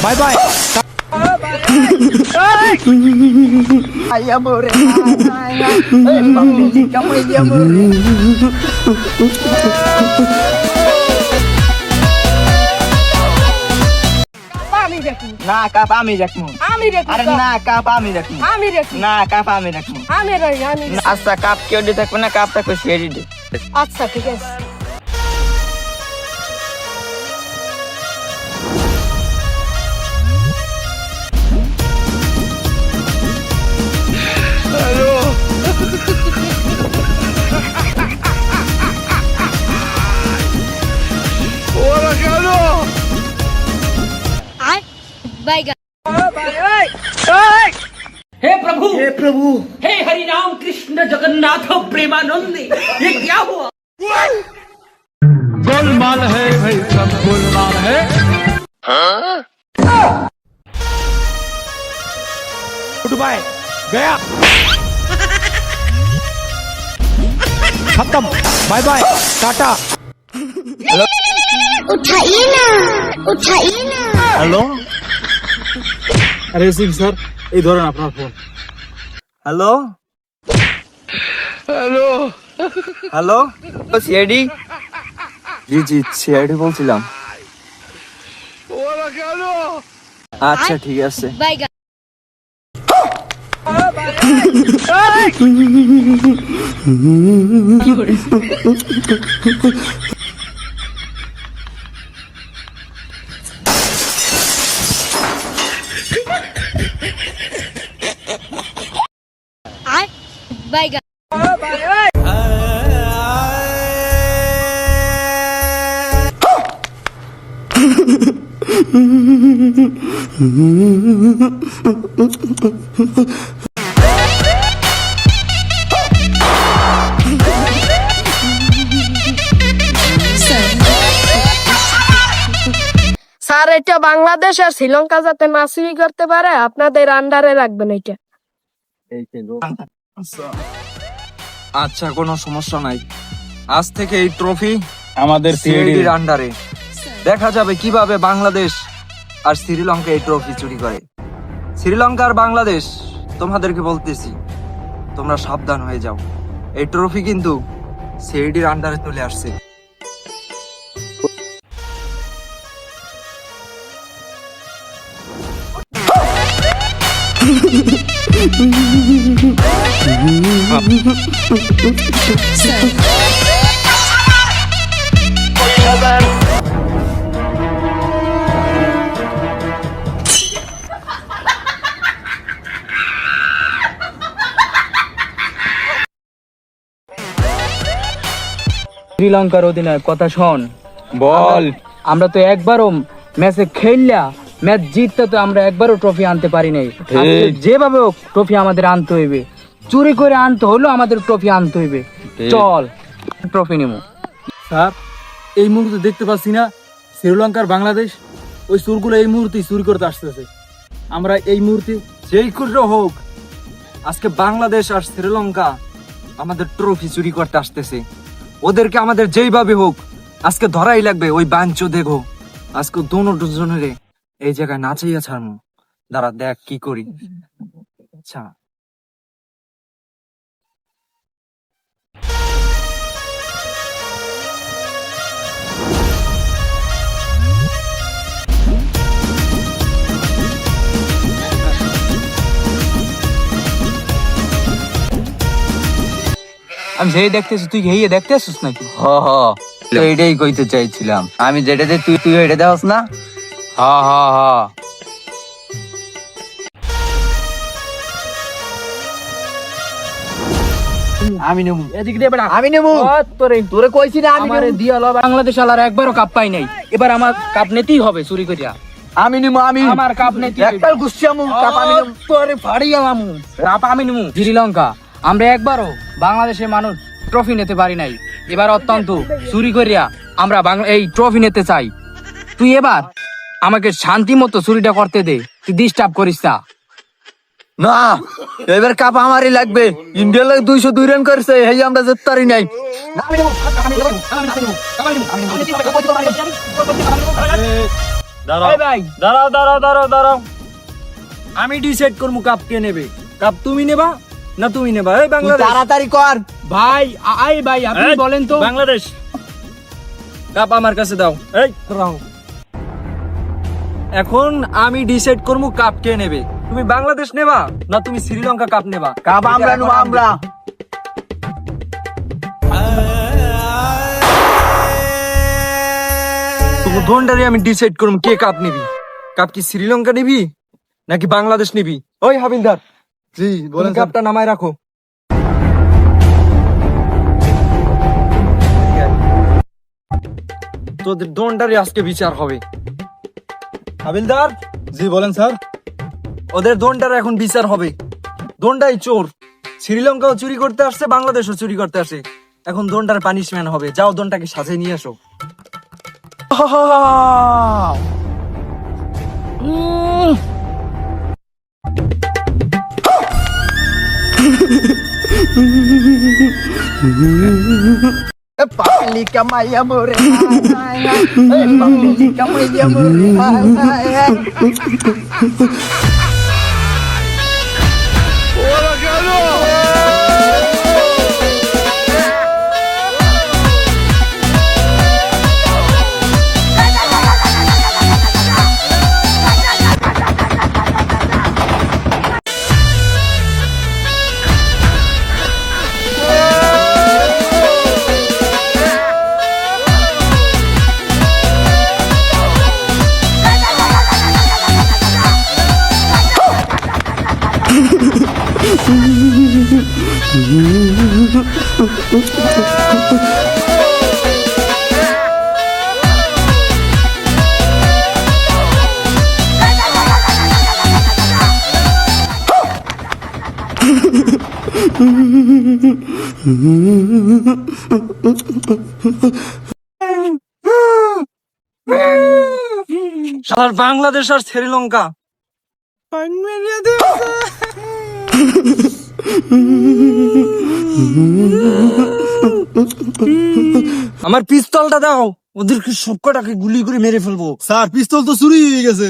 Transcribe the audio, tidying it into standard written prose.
Bye bye. না cup আমি দেখবো। আরে না কাপ আমি দেখবো। না কাপ আমি দেখবো। আচ্ছা কাপ কেউ দিয়ে থাকবে না, কাপ থাকবে সে দিয়ে। আচ্ছা ঠিক আছে। हे प्रभु हे हरि राम कृष्ण जगन्नाथ प्रेमानंद, ये क्या हुआ? गोलमाल है भाई, सब गोलमाल है। गुड बाय, गया, खत्म, बाय बाय, टाटा। उठाइए ना, उठाइए ना। হ্যালো আরে সিং স্যার, এই ধরেন আপনার ফোন। Hello hello CID. জি জি সিআইডি বলছিলাম। আচ্ছা ঠিক আছে। স্যার এটা বাংলাদেশ আর শ্রীলঙ্কা যাতে না চুরি করতে পারে আপনাদের আন্ডারে রাখবেন এটা। আচ্ছা কোনো সমস্যা নাই, আজ থেকে এই ট্রফি আমাদের সিআইডির আন্ডারে। দেখা যাবে কিভাবে বাংলাদেশ আর শ্রীলঙ্কা এই ট্রফি চুরি করে। শ্রীলঙ্কা আর বাংলাদেশ, তোমাদেরকে বলতেছি তোমরা সাবধান হয়ে যাও। এই ট্রফি কিন্তু সিআইডির আন্ডারে চলে আসছে। শ্রীলঙ্কার অধিনায়ক কথা শোন, বল। আমরা তো একবারও ম্যাচে খেললা, ম্যাচ জিততে তো আমরা একবারও ট্রফি আনতে পারি নাই। আজকে যেভাবে হোক ট্রফি আমাদের আনতে হইবে, চুরি করে আনতে হলো আমাদের ট্রফি আনতে হইবে। চল ট্রফি নিব। স্যার এই মুহূর্তে দেখতে পাচ্ছি না শ্রীলঙ্কার বাংলাদেশ ওই চোরগুলো এই মুহূর্তে চুরি করতে আসতেছে। আমরা এই মুহূর্তে যেই করে হোক আজকে বাংলাদেশ আর শ্রীলঙ্কা আমাদের ট্রফি চুরি করতে আসতেছে। ওদেরকে আমাদের যেইভাবে হোক আজকে ধরাই লাগবে। ওই বাঞ্চ দেখো আজকে দুজনের এই জায়গায় নাচাইয়া ছাড়মু। দাঁড়া দেখ কি করি। আচ্ছা আমি যেই দেখতেছি তুই হেয়ে দেখতে আসছিস নাকি? হ হ তো এটাই কইতে চাইছিলাম। আমি যেটাতে তুই তুই এটা দেওয়াস না। হা হা হা আমি নেবো। এদিক দিয়ে বেটা আমি নেবো। তোরে কইছি না আমারে দিয়ালো। বাংলাদেশ আলার একবারও কাপ পাই নাই, এবার আমার কাপ নিতেই হবে চুরি করিয়া। আমি নেবো। আমি আমার কাপ নিতেই একটা গুছিয়ামু কাপ আমি নেবো। তোরে ফাড়িয়া মামু কাপ আমি নিমু। শ্রীলঙ্কা আমরা একবারও বাংলাদেশের মানুষ ট্রফি নিতে পারি নাই, এবার অত্যন্ত চুরি করিয়া আমরা এই ট্রফি নিতে চাই। তুই এবার আমাকে শান্তি মতো চুরিটা করতে দে, তুই ডিস্টার্ব করিস না। না এবার কাপ আমারই লাগবে। ইন্ডিয়া লাগে 202 রান করেছে, এই আমরা জিততে পারি নাই। এই ভাই দাঁড়াও আমি ডিসাইড করবো কাপ কে নেবে। কাপ তুমি নেবা না তুমি নেবা? এই বাংলাদেশ তাড়াতাড়ি কর ভাই ভাই আপনি বলেন তো। বাংলাদেশ কাপ আমার কাছে দাও। এই রাও। এখন আমি ডিসাইড করবো কাপ কে নেবে। তুমি বাংলাদেশ নেবা না তুমি শ্রীলঙ্কা কাপ নেবা? কাপ আমরা নেব আমরা। তোকে ধনটারে আমি ডিসাইড করবো কে কাপ নিবি। কাপ কি শ্রীলঙ্কা নিবি নাকি বাংলাদেশ নিবি? ওই হাবিলদার, জি তুমি কাপটা নামায় রাখো। তোদের দন্ডারে আজকে বিচার হবে। হাবিলদার, জি বলেন স্যার। ওদের দন্ডারে এখন বিচার হবে। দন্ডাই চোর, শ্রীলঙ্কাও চুরি করতে আসছে, বাংলাদেশও চুরি করতে আসে। এখন দন্ডার পানিশমেন্ট হবে। যাও দন্ডাকে সাজিয়ে নিয়ে আসো। Papili kamaya more, papili kamaya more. শালার বাংলাদেশ আর শ্রীলঙ্কা আমার পিস্তলটা দাও, ওদেরকে সবকটাকে গুলি করে মেরে ফেলবো। স্যার পিস্তল তো চুরি হয়ে গেছে।